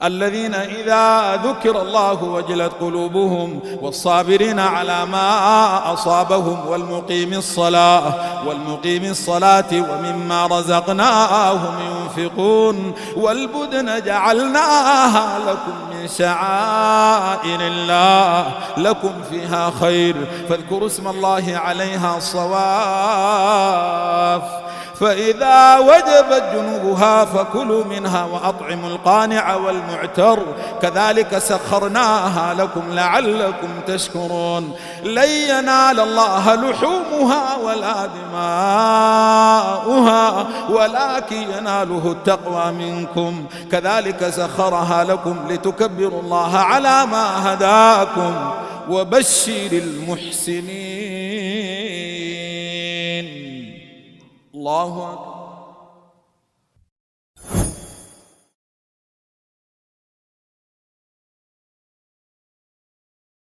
الذين إذا ذكر الله وجلت قلوبهم والصابرين على ما أصابهم والمقيم الصلاة ومما رزقناهم ينفقون والبدن جعلناها لكم من شعائر الله لكم فيها خير فاذكروا اسم الله عليها صواف فإذا وجبت جنوبها فكلوا منها وأطعموا القانع والمعتر كذلك سخرناها لكم لعلكم تشكرون لن ينال الله لحومها ولا دماؤها ولكن يناله التقوى منكم كذلك سخرها لكم لتكبروا الله على ما هداكم وبشر المحسنين. الله أكبر.